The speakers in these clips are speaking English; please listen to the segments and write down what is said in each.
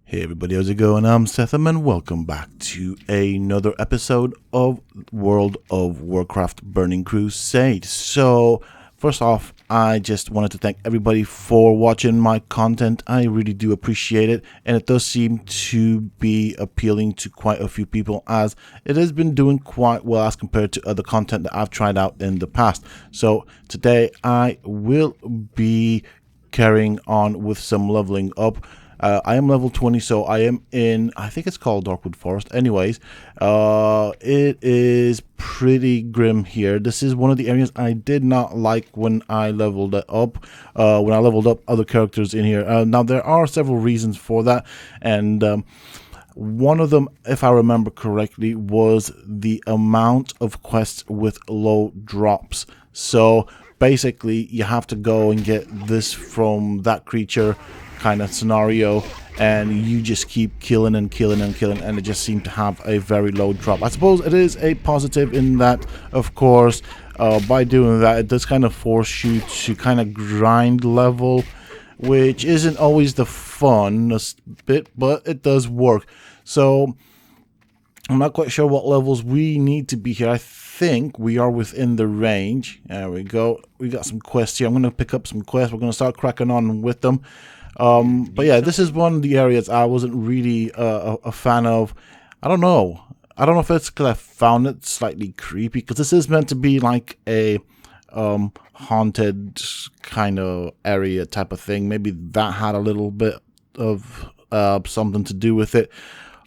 Hey everybody, how's it going? I'm Sethum and welcome back to another episode of World of Warcraft Burning Crusade. So, first off, I just wanted to thank everybody for watching my content. I really do appreciate it, and it does seem to be appealing to quite a few people as it has been doing quite well as compared to other content that I've tried out in the past. So, today I will be carrying on with some leveling up. I am level 20, so I am in, I think it's called Darkwood Forest. Anyways, it is pretty grim here. This is one of the areas I did not like when I leveled it up, when I leveled up other characters in here. Now, there are several reasons for that, and one of them, if I remember correctly, was the amount of quests with low drops. So, basically, you have to go and get this from that creature kind of scenario, and you just keep killing and killing and killing, and it just seemed to have a very low drop. I suppose it is a positive in that, of course, by doing that, it does kind of force you to kind of grind level, which isn't always the funnest bit, but it does work. So I'm not quite sure what levels we need to be here. I think we are within the range. There we go. We got some quests here. I'm going to pick up some quests. We're going to start cracking on with them. But yeah, this is one of the areas I wasn't really a fan of. I don't know if it's because I found it slightly creepy, because this is meant to be like a haunted kind of area type of thing. Maybe that had a little bit of something to do with it.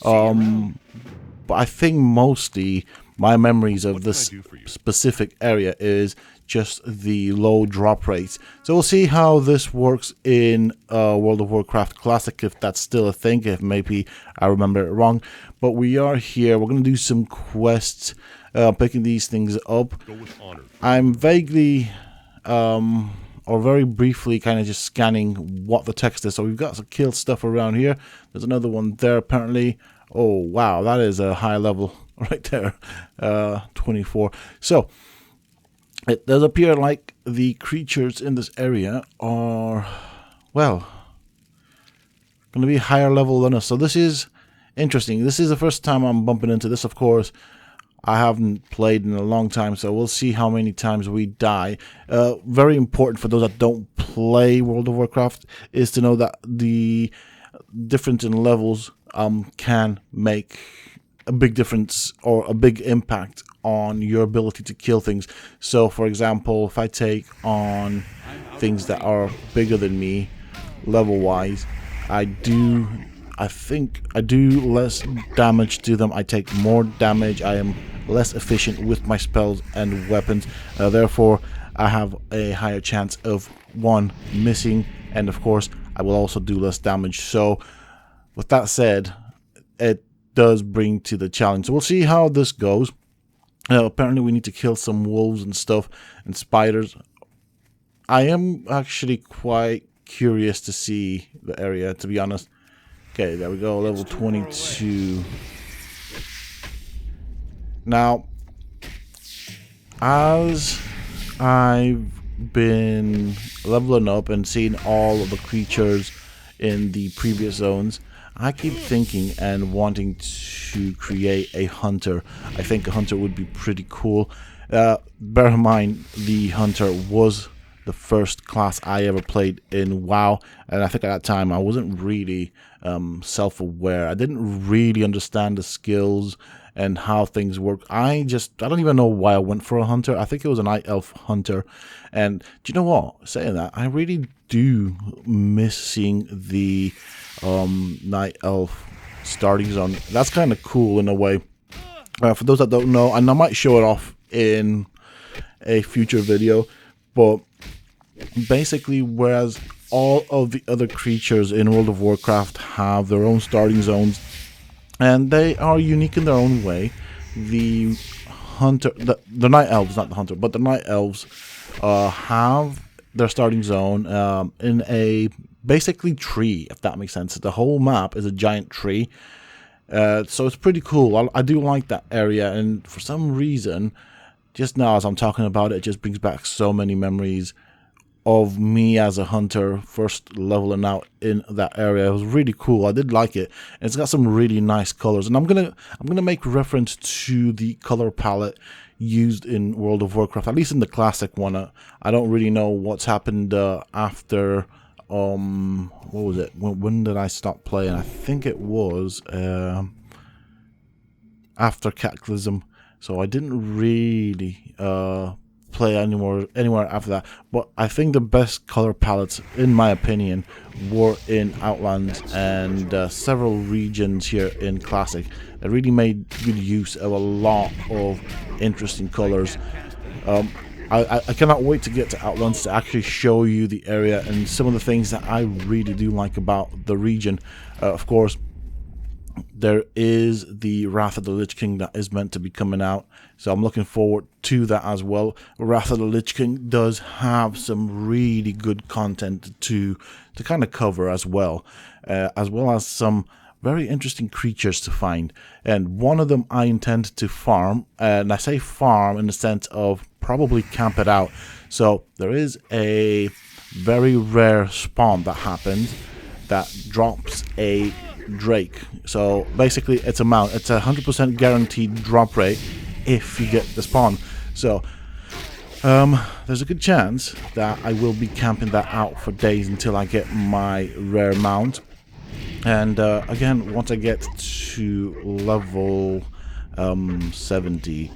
But I think mostly my memories of this specific area is just the low drop rates. So we'll see how this works in World of Warcraft Classic, if that's still a thing, if maybe I remember it wrong. But we are here. We're going to do some quests, picking these things up. I'm vaguely, or very briefly, kind of just scanning what the text is. So we've got some kill stuff around here. There's another one there, apparently. Oh, wow, that is a high level right there, 24. So it does appear like the creatures in this area are, well, going to be higher level than us. So this is interesting. This is the first time I'm bumping into this. Of course, I haven't played in a long time, so we'll see how many times we die. Very important for those that don't play World of Warcraft is to know that the difference in levels can make a big difference or a big impact on your ability to kill things. So for example, if I take on things that are bigger than me level wise, I think I do less damage to them. I take more damage. I am less efficient with my spells and weapons, therefore I have a higher chance of one missing, and of course I will also do less damage. So with that said, it does bring to the challenge. So we'll see how this goes. Apparently we need to kill some wolves and stuff and spiders. I am actually quite curious to see the area, to be honest. Okay, there we go, level 22. Now, as I've been leveling up and seeing all of the creatures in the previous zones, I keep thinking and wanting to create a hunter. I think a hunter would be pretty cool. Bear in mind, the hunter was the first class I ever played in WoW, and I think at that time I wasn't really self-aware. I didn't really understand the skills and how things work. I don't even know why I went for a hunter. I think it was a night elf hunter. And do you know what? Saying that, I really do miss seeing the night elf starting zone. That's kind of cool in a way. For those that don't know, and I might show it off in a future video, but basically, whereas all of the other creatures in World of Warcraft have their own starting zones, and they are unique in their own way, the hunter, the night elves, not the hunter, but the night elves have their starting zone in a basically tree, if that makes sense. The whole map is a giant tree, so it's pretty cool. I do like that area, and for some reason, just now as I'm talking about it, it just brings back so many memories of me as a hunter first leveling out in that area. It was really cool. I did like it, and it's got some really nice colors. And I'm gonna make reference to the color palette used in World of Warcraft, at least in the classic one. I don't really know what's happened after. What was it? When did I stop playing? I think it was after Cataclysm. So I didn't really play anywhere after that. But I think the best color palettes, in my opinion, were in Outlands and several regions here in Classic. They really made good use of a lot of interesting colors. I cannot wait to get to Outlands to actually show you the area and some of the things that I really do like about the region. Of course, there is the Wrath of the Lich King that is meant to be coming out, so I'm looking forward to that as well. Wrath of the Lich King does have some really good content to kind of cover as well as some very interesting creatures to find. And one of them I intend to farm, and I say farm in the sense of probably camp it out. So there is a very rare spawn that happens that drops a Drake. So basically it's a mount. It's 100% guaranteed drop rate if you get the spawn. So there's a good chance that I will be camping that out for days until I get my rare mount. And again, once I get to level 70,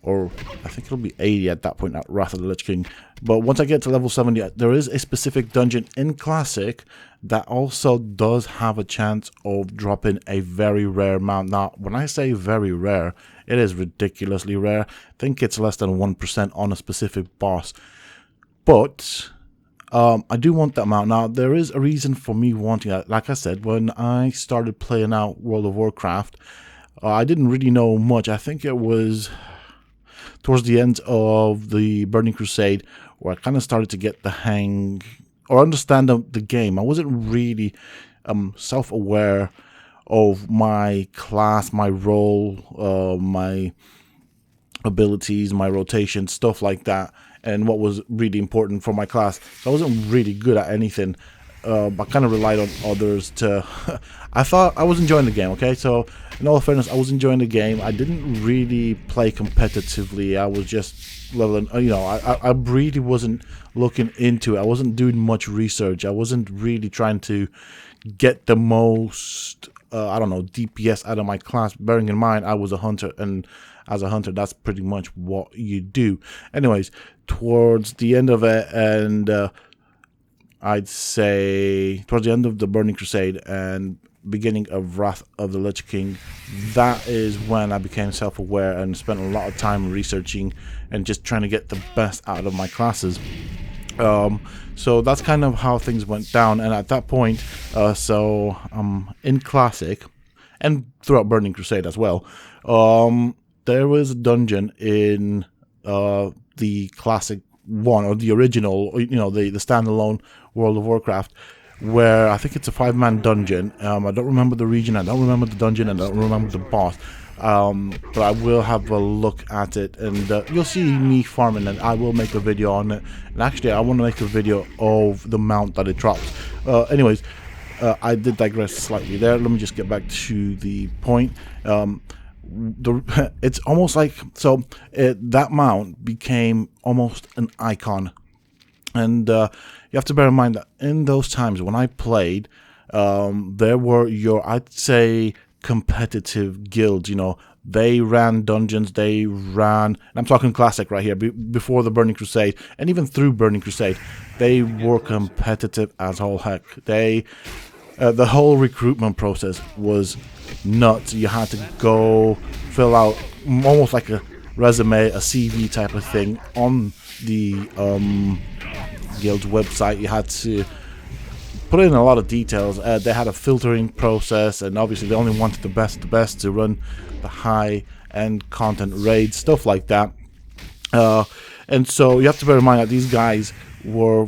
or I think it'll be 80 at that point, at Wrath of the Lich King. But once I get to level 70, there is a specific dungeon in Classic that also does have a chance of dropping a very rare mount. Now, when I say very rare, it is ridiculously rare. I think it's less than 1% on a specific boss. But I do want that mount. Now, there is a reason for me wanting that. Like I said, when I started playing out World of Warcraft, I didn't really know much. I think it was towards the end of the Burning Crusade where I kind of started to get the hang or understand the game. I wasn't really self-aware of my class, my role, my abilities, my rotation, stuff like that, and what was really important for my class. So I wasn't really good at anything. I kind of relied on others to... I thought I was enjoying the game, okay? So, in all fairness, I was enjoying the game. I didn't really play competitively. I was just leveling... You know, I really wasn't looking into it. I wasn't doing much research. I wasn't really trying to get the most, I don't know, DPS out of my class. Bearing in mind, I was a hunter, and as a hunter, that's pretty much what you do. Anyways, towards the end of it, and... I'd say towards the end of the Burning Crusade and beginning of Wrath of the Lich King, that is when I became self-aware and spent a lot of time researching and just trying to get the best out of my classes. So that's kind of how things went down. And at that point, in Classic and throughout Burning Crusade as well, there was a dungeon in the Classic one, or the original, you know, the standalone World of Warcraft, where I think it's a 5-man dungeon. I don't remember the region, I don't remember the dungeon, and I don't remember the boss. But I will have a look at it, and you'll see me farming, and I will make a video on it. And actually, I want to make a video of the mount that it drops. Anyways, I did digress slightly there. Let me just get back to the point. It's almost like that mount became almost an icon, and you have to bear in mind that in those times when I played, there were I'd say competitive guilds. You know, they ran dungeons, they ran, and I'm talking Classic right here, before the Burning Crusade, and even through Burning Crusade, they were competitive as all heck. The whole recruitment process was nuts. You had to go fill out almost like a resume, a CV type of thing on the guild's website. You had to put in a lot of details. They had a filtering process, and obviously they only wanted the best to run the high-end content raids, stuff like that. And so you have to bear in mind that these guys were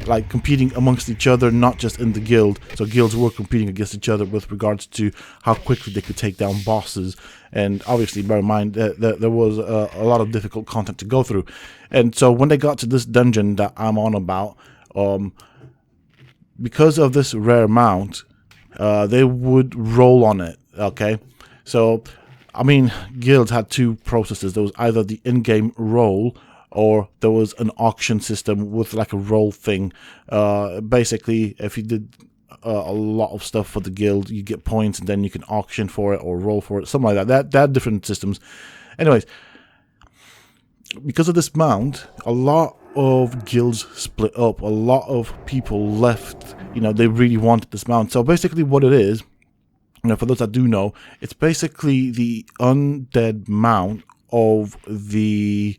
like competing amongst each other, not just in the guild. So guilds were competing against each other with regards to how quickly they could take down bosses. And obviously, bear in mind that there was a lot of difficult content to go through. And so when they got to this dungeon that I'm on about, because of this rare mount, they would roll on it. Okay, so I mean, guilds had two processes. There was either the in-game roll, or there was an auction system with like a roll thing. Basically, if you did a lot of stuff for the guild, you get points, and then you can auction for it or roll for it, something like that. That had different systems. Anyways, because of this mount, a lot of guilds split up. A lot of people left. You know, they really wanted this mount. So basically, what it is, you know, for those that do know, it's basically the undead mount of the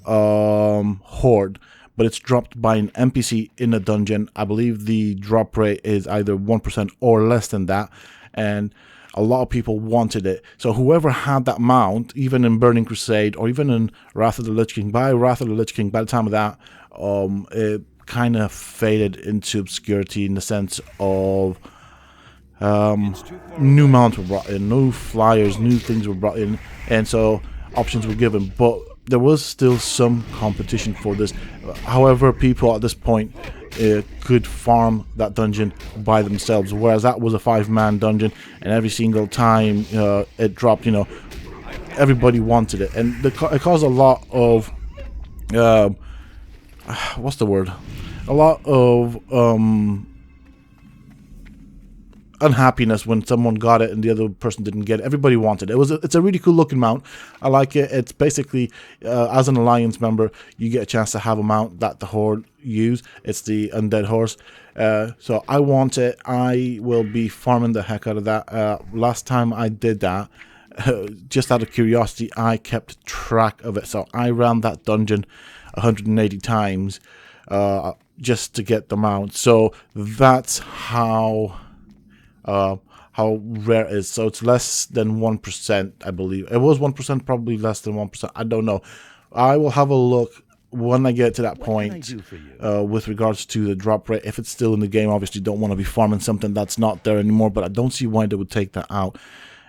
horde, but it's dropped by an NPC in a dungeon. I believe the drop rate is either 1% or less than that, and a lot of people wanted it. So whoever had that mount, even in Burning Crusade or even in Wrath of the Lich King, by the time of that, it kind of faded into obscurity in the sense of new mounts were brought in, new flyers, new things were brought in, and so options were given, but there was still some competition for this. However, people at this point could farm that dungeon by themselves, whereas that was a 5-man dungeon, and every single time it dropped, you know, everybody wanted it, and it caused a lot of what's the word? A lot of unhappiness when someone got it and the other person didn't get it. Everybody wanted it. It's a really cool looking mount. I like it. It's basically as an Alliance member, you get a chance to have a mount that the Horde use. It's the undead horse. So I want it. I will be farming the heck out of that. Last time I did that, just out of curiosity, I kept track of it. So I ran that dungeon 180 times just to get the mount. So that's how rare it is. So it's less than 1%, I believe. It was 1%, probably less than 1%. I don't know. I will have a look when I get to that point with regards to the drop rate. If it's still in the game, obviously don't want to be farming something that's not there anymore, but I don't see why they would take that out.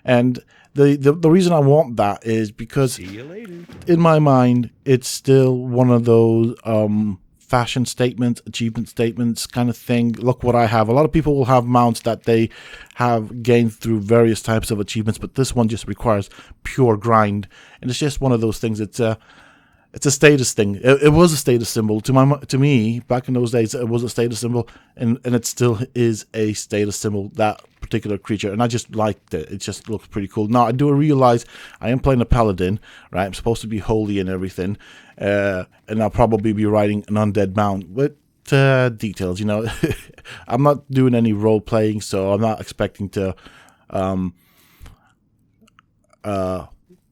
And the reason I want that is because in my mind, it's still one of those fashion statements, achievement statements kind of thing. Look what I have. A lot of people will have mounts that they have gained through various types of achievements, but this one just requires pure grind, and it's just one of those things. It's a status thing. It was a status symbol to me back in those days. It was a status symbol, and it still is a status symbol, that particular creature, and I just liked it. It just looks pretty cool. Now I do realize I am playing a paladin, right? I'm supposed to be holy and everything, and I'll probably be riding an undead mount with details, you know. I'm not doing any role playing, so I'm not expecting to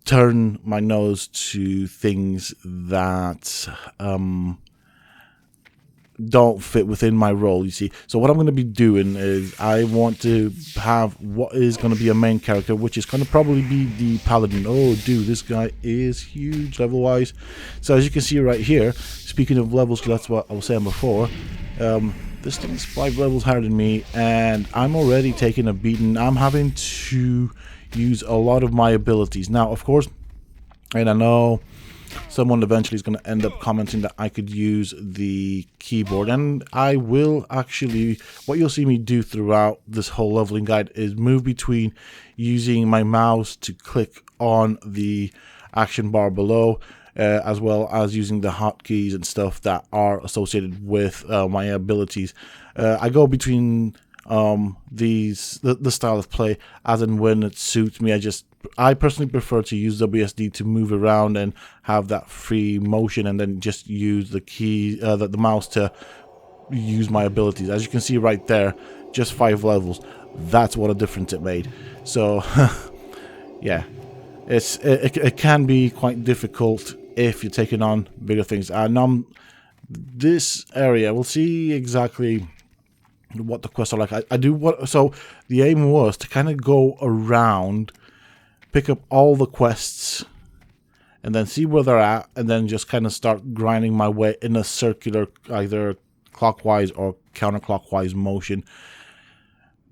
turn my nose to things that don't fit within my role, you see. So what I'm going to be doing is I want to have what is going to be a main character, which is going to probably be the paladin. Oh, dude, this guy is huge level-wise. So as you can see right here, speaking of levels, that's what I was saying before, this thing's 5 levels higher than me, and I'm already taking a beating. I'm having to use a lot of my abilities. Now, of course, and I know someone eventually is going to end up commenting that I could use the keyboard, and I will actually. What you'll see me do throughout this whole leveling guide is move between using my mouse to click on the action bar below, as well as using the hotkeys and stuff that are associated with my abilities. I go between the style of play as and when it suits me. I personally prefer to use WSD to move around and have that free motion, and then just use the key, the mouse, to use my abilities. As you can see right there, just 5 levels. That's what a difference it made. So yeah, it can be quite difficult if you're taking on bigger things. And this area, we'll see exactly what the quests are like. So the aim was to kind of go around, pick up all the quests, and then see where they're at, and then just kind of start grinding my way in a circular, either clockwise or counterclockwise motion.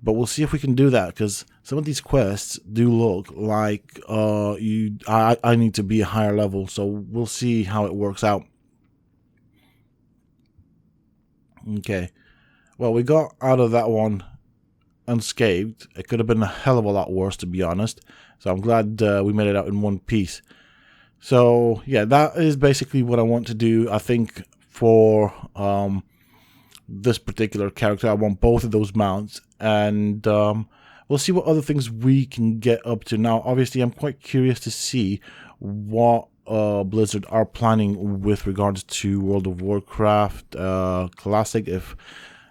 But we'll see if we can do that, because some of these quests do look like I need to be a higher level, so we'll see how it works out. Okay, well, we got out of that one unscathed. It could have been a hell of a lot worse, to be honest, so I'm glad we made it out in one piece. So yeah, that is basically what I want to do. I think for this particular character, I want both of those mounts, and we'll see what other things we can get up to. Now, obviously, I'm quite curious to see what Blizzard are planning with regards to World of Warcraft Classic, if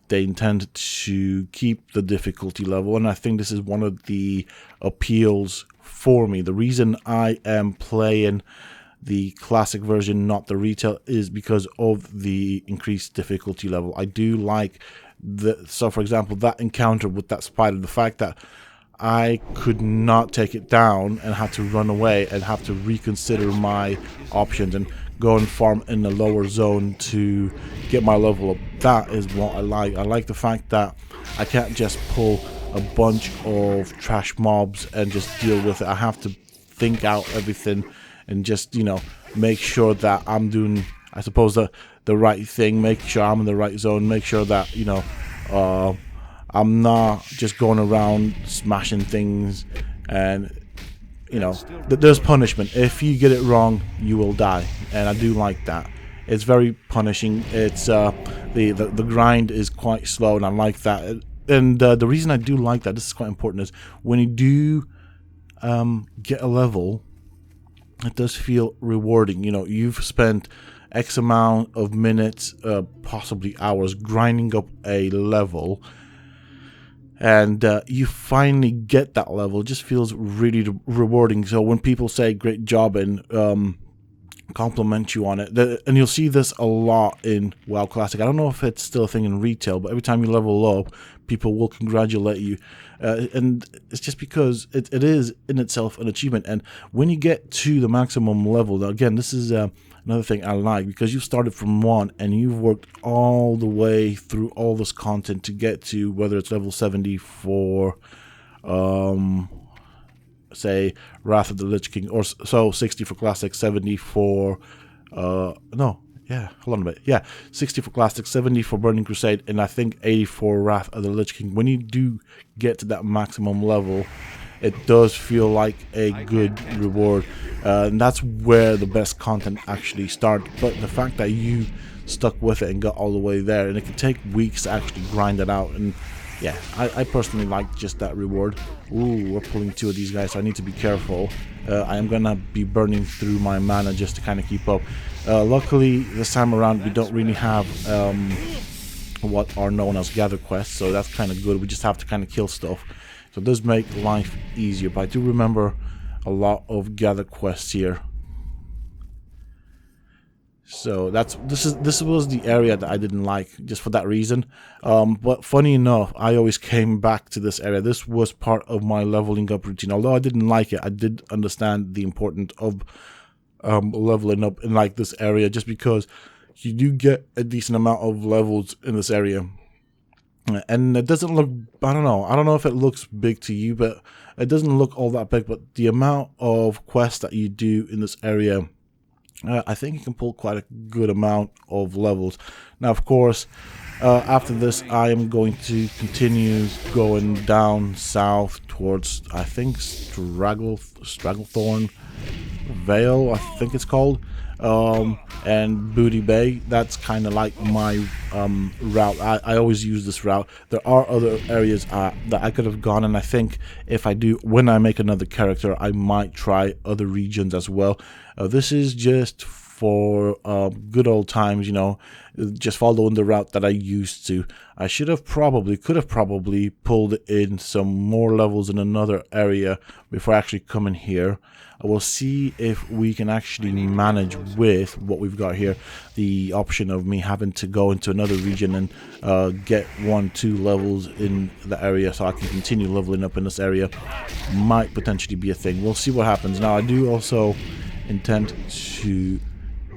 they intend to keep the difficulty level, and I think this is one of the appeals for me. The reason I am playing the classic version, not the retail, is because of the increased difficulty level. I do like so for example, that encounter with that spider, the fact that I could not take it down and had to run away and have to reconsider my options and go and farm in the lower zone to get my level up. That is what I like. I like the fact that I can't just pull a bunch of trash mobs and just deal with it. I have to think out everything and just, you know, make sure that I'm doing, I suppose, the right thing, make sure I'm in the right zone, make sure that, you know, I'm not just going around smashing things, and, you know, there's punishment. If you get it wrong, you will die, and I do like that. It's very punishing. It's the grind is quite slow, and I like that. And the reason I do like that, this is quite important, is when you do get a level, it does feel rewarding. You know, you've spent X amount of minutes, possibly hours, grinding up a level, and you finally get that level. It just feels really rewarding. So when people say great job and compliment you on it, and you'll see this a lot in WoW Classic. I don't know if it's still a thing in retail, but every time you level up, people will congratulate you, and it's just because it is in itself an achievement. And when you get to the maximum level, now again, this is another thing I like, because you've started from 1 and you've worked all the way through all this content to get to whether it's level 70 for say Wrath of the Lich King, or so 60 for Classic, 70 for 60 for Classic, 70 for Burning Crusade, and I think 80 for Wrath of the Lich King. When you do get to that maximum level, it does feel like a good reward, and that's where the best content actually starts. But the fact that you stuck with it and got all the way there, and it can take weeks to actually grind it out, and yeah, I personally like just that reward. Ooh, we're pulling 2 of these guys, so I need to be careful. I am gonna be burning through my mana just to kind of keep up. Luckily, this time around, we don't really have what are known as gather quests, so that's kind of good. We just have to kind of kill stuff, so it does make life easier. But I do remember a lot of gather quests here. So this was the area that I didn't like, just for that reason. But funny enough, I always came back to this area. This was part of my leveling up routine. Although I didn't like it, I did understand the importance of leveling up in like this area, just because you do get a decent amount of levels in this area. And it doesn't look, I don't know if it looks big to you, but it doesn't look all that big. But the amount of quests that you do in this area, I think you can pull quite a good amount of levels. Now, of course, after this, I am going to continue going down south towards, I think, Stragglethorn Vale, I think it's called, and Booty Bay. That's kind of like my route. I always use this route. There are other areas that I could have gone, and I think if I do, when I make another character, I might try other regions as well. This is just for good old times, you know, just following the route that I used to. I could have probably pulled in some more levels in another area before actually coming here. I will see if we can actually manage with what we've got here. The option of me having to go into another region and get 1-2 levels in the area so I can continue leveling up in this area might potentially be a thing. We'll see what happens. Now, I do also intent to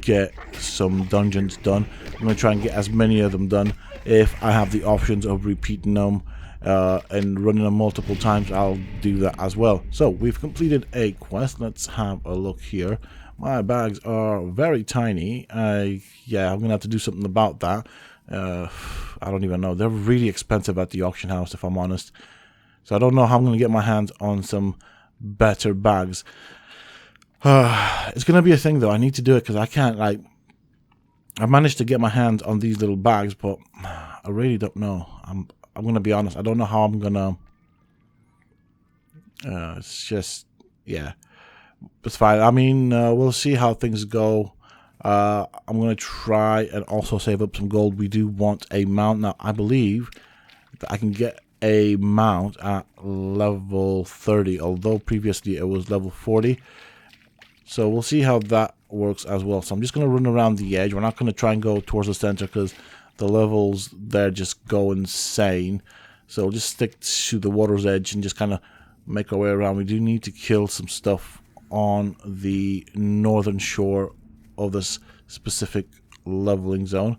get some dungeons done. I'm going to try and get as many of them done. If I have the options of repeating them and running them multiple times, I'll do that as well. So we've completed a quest. Let's have a look here. My bags are very tiny. Yeah, I'm going to have to do something about that. I don't even know. They're really expensive at the auction house, if I'm honest. So I don't know how I'm going to get my hands on some better bags. It's going to be a thing, though. I need to do it because I can't, like... I managed to get my hands on these little bags, but I really don't know. I'm going to be honest. I don't know how I'm going to... it's just... yeah. It's fine. I mean, we'll see how things go. I'm going to try and also save up some gold. We do want a mount. Now, I believe that I can get a mount at level 30, although previously it was level 40. So we'll see how that works as well. So I'm just going to run around the edge. We're not going to try and go towards the center because the levels there just go insane. So we'll just stick to the water's edge and just kind of make our way around. We do need to kill some stuff on the northern shore of this specific leveling zone.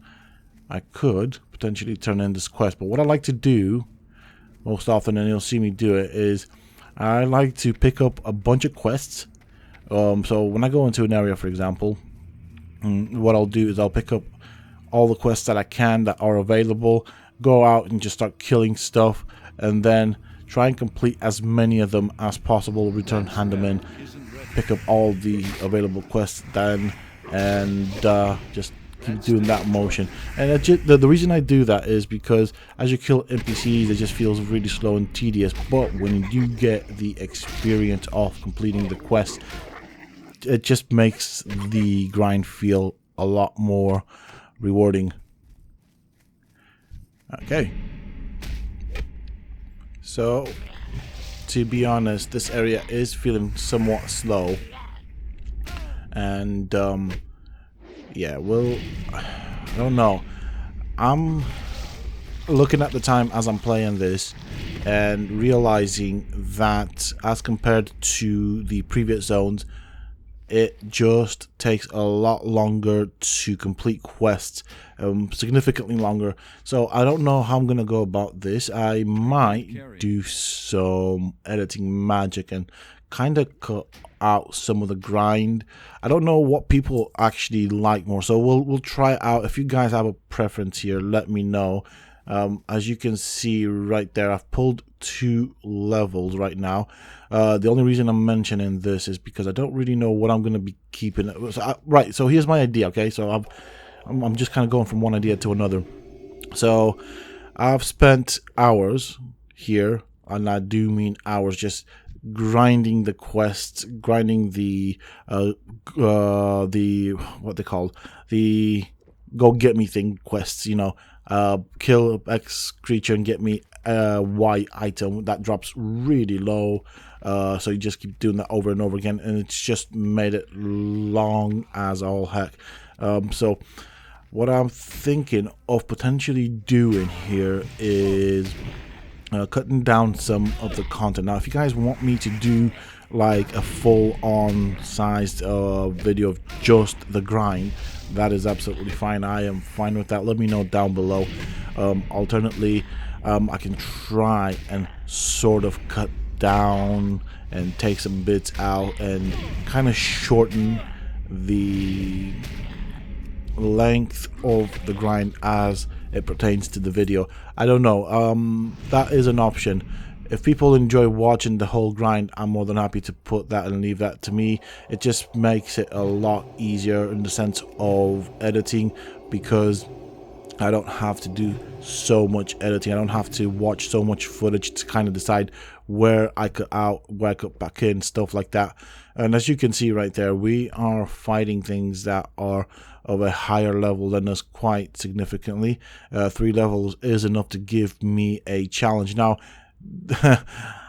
I could potentially turn in this quest, but what I like to do most often, and you'll see me do it, is I like to pick up a bunch of quests. So when I go into an area, for example, what I'll do is I'll pick up all the quests that I can that are available, go out and just start killing stuff, and then try and complete as many of them as possible, return hand them in, pick up all the available quests then, and just keep doing that motion. And the reason I do that is because as you kill NPCs, it just feels really slow and tedious, but when you get the experience of completing the quest, it just makes the grind feel a lot more rewarding. Okay. So, to be honest, this area is feeling somewhat slow. And, yeah, I don't know. I'm looking at the time as I'm playing this and realizing that as compared to the previous zones, it just takes a lot longer to complete quests, significantly longer. So I don't know how I'm going to go about this. I might do some editing magic and kind of cut out some of the grind. I don't know what people actually like more, so we'll try it out. If you guys have a preference here, let me know. As you can see right there, I've pulled 2 levels right now. The only reason I'm mentioning this is because I don't really know what I'm going to be keeping. Right, so here's my idea, okay? So I'm just kind of going from one idea to another. So I've spent hours here, and I do mean hours, just grinding the quests, grinding the what they call the go get me thing quests, you know. Kill X creature and get me a Y item that drops really low. So you just keep doing that over and over again, and it's just made it long as all heck. So what I'm thinking of potentially doing here is cutting down some of the content. Now, if you guys want me to do like a full-on sized video of just the grind, that is absolutely fine. I am fine with that. Let me know down below. Alternately, I can try and sort of cut down and take some bits out and kind of shorten the length of the grind as it pertains to the video. I don't know. That is an option. If people enjoy watching the whole grind, I'm more than happy to put that and leave that to me. It just makes it a lot easier in the sense of editing, because I don't have to do so much editing. I don't have to watch so much footage to kind of decide where I cut out, where I cut back in, stuff like that. And as you can see right there, we are fighting things that are of a higher level than us quite significantly. 3 levels is enough to give me a challenge. Now,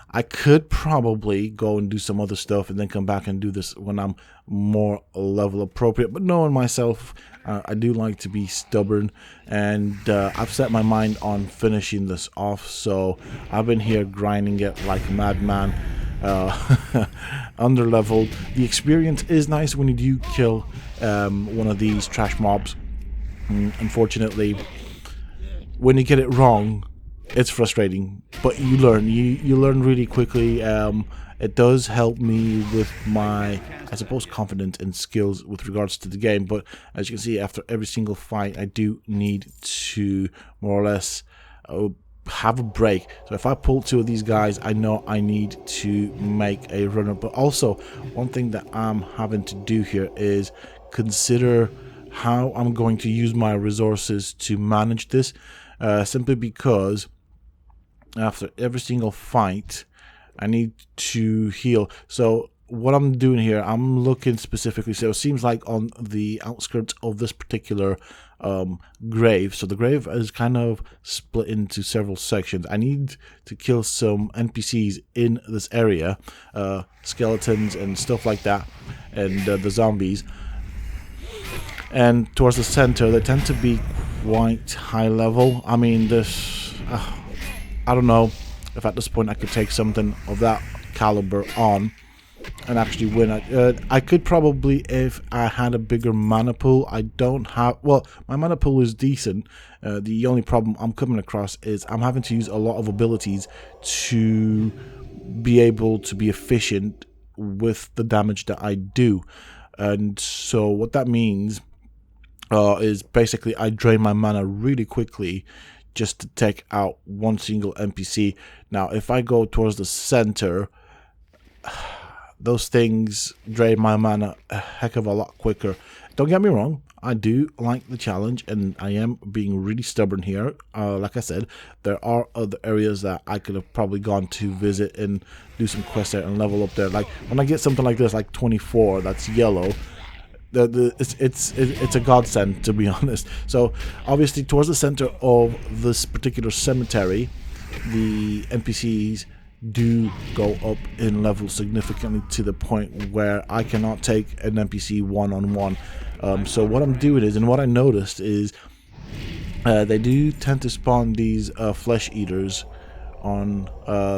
I could probably go and do some other stuff and then come back and do this when I'm more level appropriate, but knowing myself, I do like to be stubborn, and I've set my mind on finishing this off. So I've been here grinding it like a madman, under-leveled. The experience is nice when you do kill one of these trash mobs. Unfortunately, when you get it wrong, it's frustrating, but you learn. You learn really quickly. It does help me with my, I suppose, confidence and skills with regards to the game. But as you can see, after every single fight, I do need to more or less have a break. So if I pull two of these guys, I know I need to make a runner. But also, one thing that I'm having to do here is consider how I'm going to use my resources to manage this. Simply because after every single fight, I need to heal. So what I'm doing here, I'm looking specifically. So it seems like on the outskirts of this particular grave. So the grave is kind of split into several sections. I need to kill some NPCs in this area, skeletons and stuff like that, and the zombies. And towards the center, they tend to be quite high level. I mean, this, I don't know if at this point I could take something of that caliber on and actually win. I could probably, if I had a bigger mana pool. I don't have, well, my mana pool is decent. The only problem I'm coming across is I'm having to use a lot of abilities to be able to be efficient with the damage that I do. And so what that means is basically I drain my mana really quickly just to take out one single NPC. Now, if I go towards the center, those things drain my mana a heck of a lot quicker. Don't get me wrong, I do like the challenge, and I am being really stubborn here. Like I said, there are other areas that I could have probably gone to visit and do some quests there and level up there. Like when I get something like this, like 24, that's yellow. It's a godsend, to be honest. So obviously towards the center of this particular cemetery, the NPCs do go up in level significantly to the point where I cannot take an NPC one-on-one. So what I'm doing is, and what I noticed is, they do tend to spawn these flesh eaters on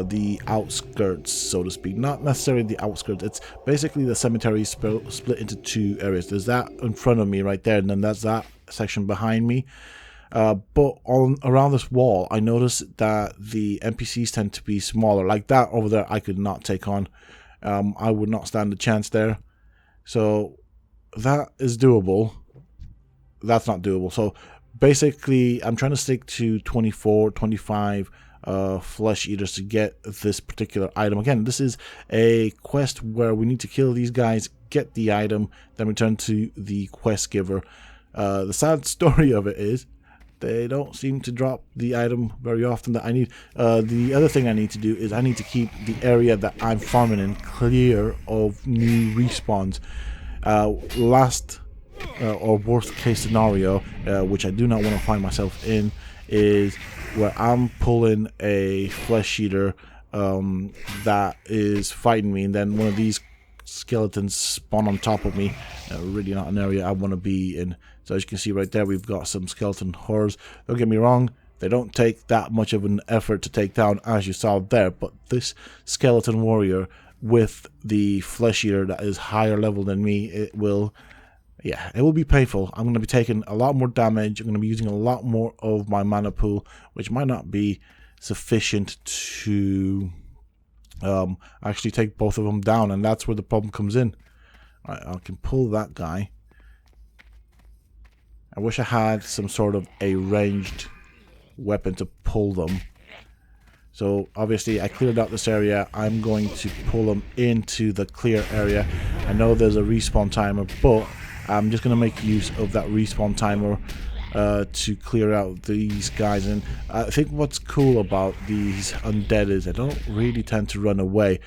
the outskirts, so to speak. Not necessarily the outskirts, it's basically the cemetery split into two areas. There's that in front of me right there, and then that's that section behind me. But around this wall, I noticed that the NPCs tend to be smaller. Like that over there, I could not take on. I would not stand a chance there. So that is doable. That's not doable. So basically, I'm trying to stick to 24, 25 flesh eaters to get this particular item. Again, this is a quest where we need to kill these guys, get the item, then return to the quest giver. The sad story of it is they don't seem to drop the item very often that I need. The other thing I need to do is I need to keep the area that I'm farming in clear of new respawns. Last or worst case scenario, which I do not want to find myself in, is where I'm pulling a flesh eater that is fighting me, and then one of these skeletons spawn on top of me. Really not an area I want to be in. So as you can see right there, we've got some skeleton horrors. Don't get me wrong, they don't take that much of an effort to take down, as you saw there, but this skeleton warrior with the flesh eater that is higher level than me, it will be painful. I'm going to be taking a lot more damage. I'm going to be using a lot more of my mana pool, which might not be sufficient to actually take both of them down, and that's where the problem comes in. Alright, I can pull that guy. I wish I had some sort of a ranged weapon to pull them. So obviously I cleared out this area. I'm going to pull them into the clear area. I know there's a respawn timer, but I'm just going to make use of that respawn timer to clear out these guys. And I think what's cool about these undead is they don't really tend to run away.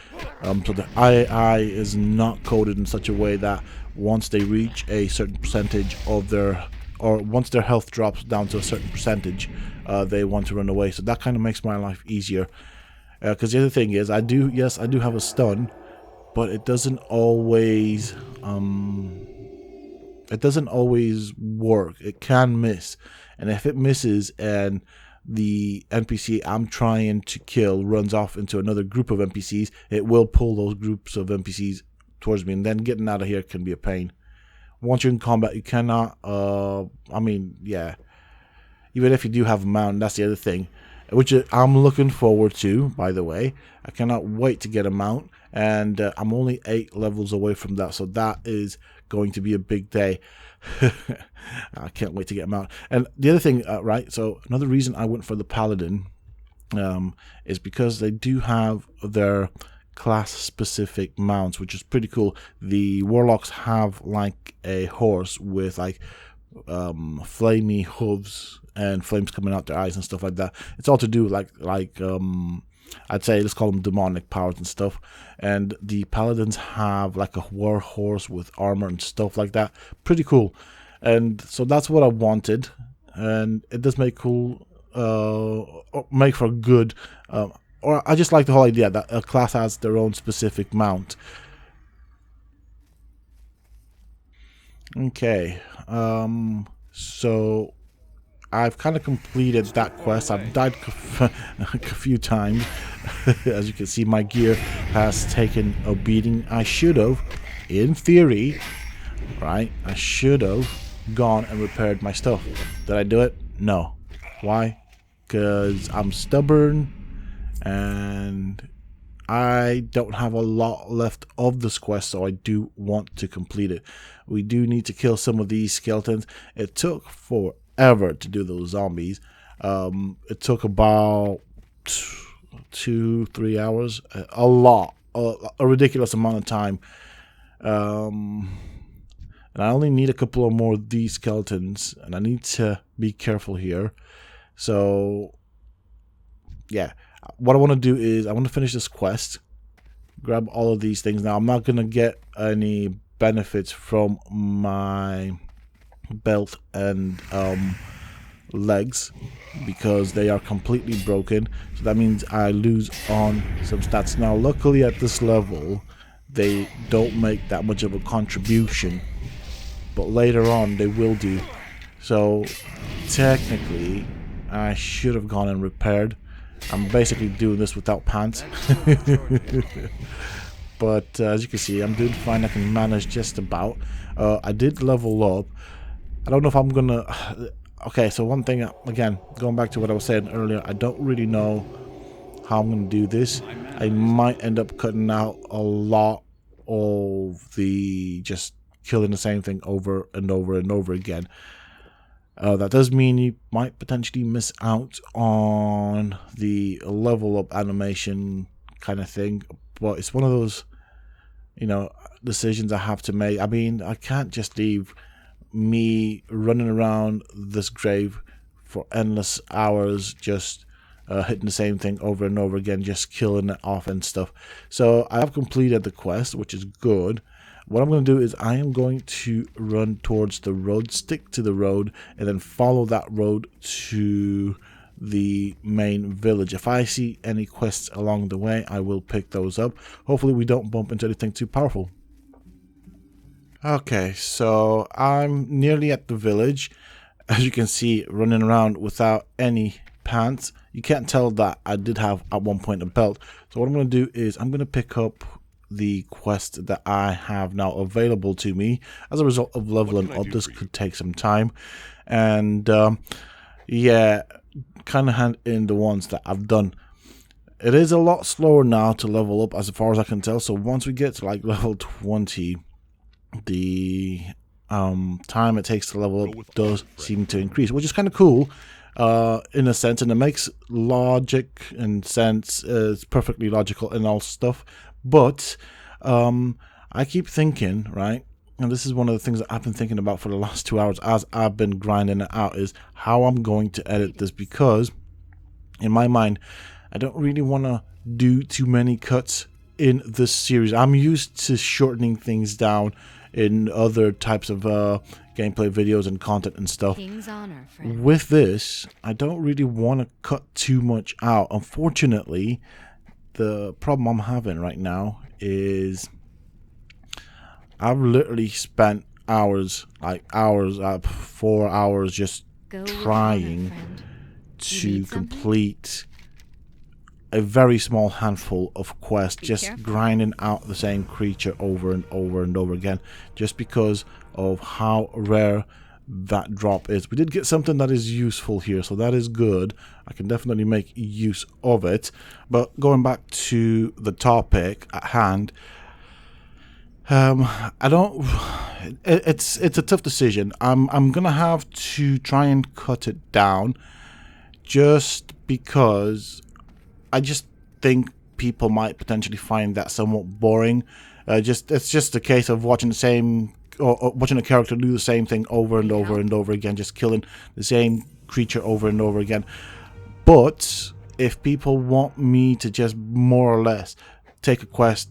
So the AI is not coded in such a way that once they reach a certain percentage of their, or once their health drops down to a certain percentage, they want to run away. So that kind of makes my life easier. Because the other thing is, I do have a stun, but it doesn't always work. It can miss, and if it misses and the NPC I'm trying to kill runs off into another group of NPCs, it will pull those groups of NPCs towards me, and then getting out of here can be a pain. Once you're in combat, you cannot, I mean, yeah, even if you do have a mount, that's the other thing, which I'm looking forward to, by the way. I cannot wait to get a mount, and I'm only 8 levels away from that, so that is going to be a big day. I can't wait to get a mount. And the other thing, right, so another reason I went for the Paladin is because they do have their class-specific mounts, which is pretty cool. The Warlocks have like a horse with like flamey hooves and flames coming out their eyes and stuff like that. It's all to do with like I'd say let's call them demonic powers and stuff. And the Paladins have like a war horse with armor and stuff like that. Pretty cool. And so that's what I wanted, and it does make make for good. Or I just like the whole idea that a class has their own specific mount. Okay, so I've kind of completed that quest. I've died a few times. As you can see, my gear has taken a beating. I should have, in theory, right, I should have gone and repaired my stuff. Did I do it? No. Why? Because I'm stubborn and I don't have a lot left of this quest, so I do want to complete it. We do need to kill some of these skeletons. It took forever to do those zombies. It took about 2-3 hours. A lot. A ridiculous amount of time. And I only need a couple of more of these skeletons, and I need to be careful here. So, yeah. What I want to do is I want to finish this quest, grab all of these things. Now, I'm not going to get any benefits from my belt and legs because they are completely broken. So that means I lose on some stats. Now, luckily at this level, they don't make that much of a contribution, but later on they will do. So technically, I should have gone and repaired. I'm basically doing this without pants. But as you can see, I'm doing fine. I can manage just about. I did level up. I don't know if I'm gonna... Okay, so one thing, again, going back to what I was saying earlier, I don't really know how I'm gonna do this. I might end up cutting out a lot of the just killing the same thing over and over and over again. That does mean you might potentially miss out on the level up animation kind of thing, but it's one of those, you know, decisions I have to make. I mean, I can't just leave me running around this grave for endless hours just hitting the same thing over and over again, just killing it off and stuff. So I have completed the quest, which is good. What I'm going to do is I am going to run towards the road, stick to the road, and then follow that road to the main village. If I see any quests along the way, I will pick those up. Hopefully we don't bump into anything too powerful. Okay, so I'm nearly at the village. As you can see, running around without any pants. You can't tell that I did have at one point a belt. So what I'm going to do is I'm going to pick up the quest that I have now available to me as a result of leveling up. This could take some time, and yeah, kind of hand in the ones that I've done. It is a lot slower now to level up as far as I can tell, so once we get to like level 20, the time it takes to level up does seem to increase, which is kind of cool in a sense, and it makes logic and sense. It's perfectly logical and all stuff. But I keep thinking, right, and this is one of the things that I've been thinking about for the last 2 hours as I've been grinding it out, is how I'm going to edit this, because in my mind I don't really want to do too many cuts in this series. I'm used to shortening things down in other types of gameplay videos and content and stuff. Honor, with this, I don't really want to cut too much out. Unfortunately, the problem I'm having right now is I've literally spent hours, like hours, 4 hours just trying to complete a very small handful of quests, just grinding out the same creature over and over and over again, just because of how rare that drop is. We did get something that is useful here, so that is good. I can definitely make use of it. But going back to the topic at hand, I don't. It's a tough decision. I'm gonna have to try and cut it down, just because I just think people might potentially find that somewhat boring. It's just a case of watching the same, or watching a character do the same thing over and over and over again, just killing the same creature over and over again. But if people want me to just more or less take a quest,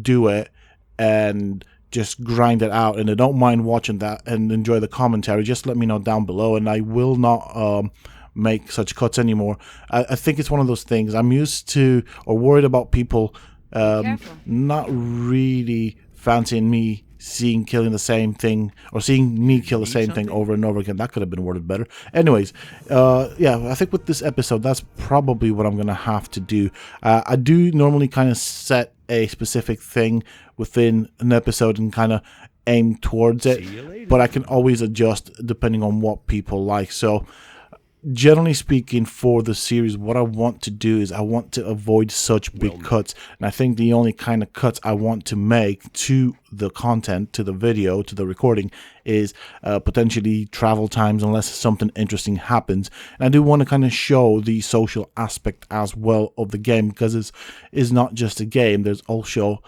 do it, and just grind it out, and I don't mind watching that and enjoy the commentary, just let me know down below, and I will not make such cuts anymore. I think it's one of those things I'm used to, or worried about people not really fancying me killing the same thing, or seeing me kill the same thing over and over again. That could have been worded better. Anyways, yeah, I think with this episode, that's probably what I'm gonna have to do. I do normally kind of set a specific thing within an episode and kind of aim towards it, but I can always adjust depending on what people like. So generally speaking, for the series, what I want to do is I want to avoid such big cuts, and I think the only kind of cuts I want to make to the content, to the video, to the recording, is potentially travel times, unless something interesting happens. And I do want to kind of show the social aspect as well of the game, because it's not just a game. There's also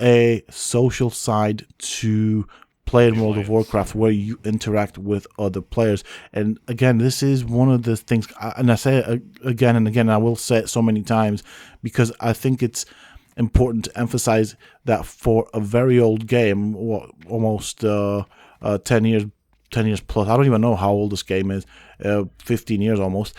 a social side to playing World of Warcraft, where you interact with other players. And again, this is one of the things, and I say it again and again, and I will say it so many times, because I think it's important to emphasize that for a very old game, almost 10 years plus, I don't even know how old this game is, 15 years almost,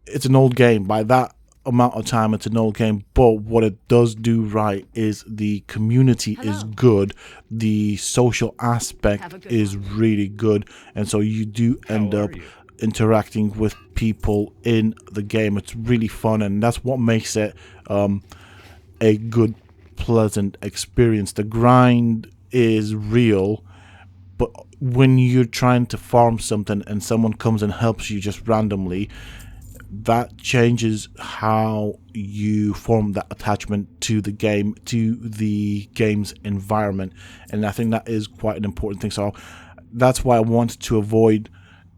it's an old game. By that amount of time, it's an old game, but what it does do right is the community is good, the social aspect is really good, and so you do end up interacting with people in the game. It's really fun, and that's what makes it a good, pleasant experience. The grind is real, but when you're trying to farm something and someone comes and helps you just randomly, that changes how you form that attachment to the game, to the game's environment, and I think that is quite an important thing. So that's why I want to avoid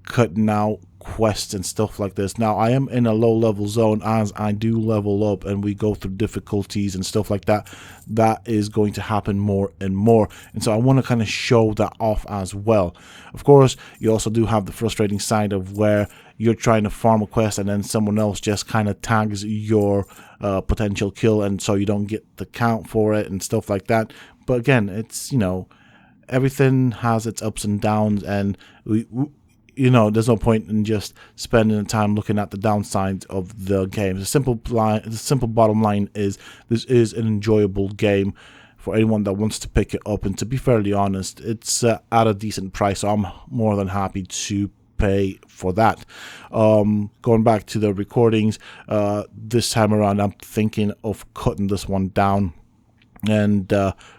cutting out quests and stuff like this. Now, I am in a low level zone. As I do level up and we go through difficulties and stuff like that, that is going to happen more and more, and so I want to kind of show that off as well. Of course, you also do have the frustrating side of where you're trying to farm a quest and then someone else just kind of tags your potential kill, and so you don't get the count for it and stuff like that. But again, it's, you know, everything has its ups and downs, and you know, there's no point in just spending the time looking at the downsides of the game. The simple bottom line is, this is an enjoyable game for anyone that wants to pick it up, and to be fairly honest, it's at a decent price, so I'm more than happy to pay for that. Going back to the recordings, this time around I'm thinking of cutting this one down, and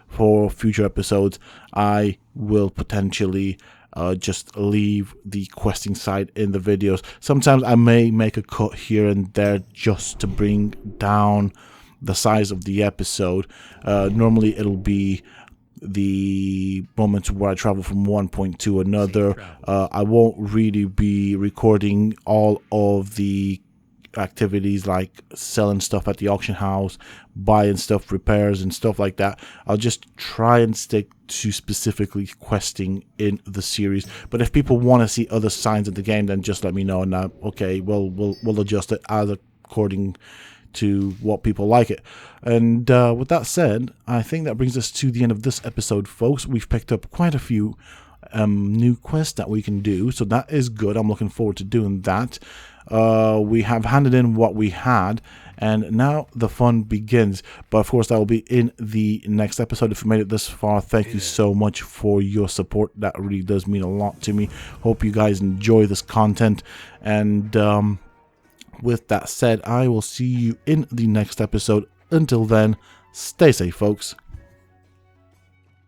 for future episodes I will potentially just leave the questing side in the videos. Sometimes I may make a cut here and there just to bring down the size of the episode. Normally it'll be the moments where I travel from one point to another. I won't really be recording all of the activities like selling stuff at the auction house, buying stuff, repairs and stuff like that. I'll just try and stick to specifically questing in the series. But if people want to see other signs of the game, then just let me know, and okay, well, we'll adjust it as according to what people like it. And with that said, I think that brings us to the end of this episode, folks. We've picked up quite a few new quests that we can do, so that is good. I'm looking forward to doing that. We have handed in what we had, and now the fun begins. But of course, that will be in the next episode. If you made it this far, thank you so much for your support. That really does mean a lot to me. Hope you guys enjoy this content. And with that said, I will see you in the next episode. Until then, stay safe, folks.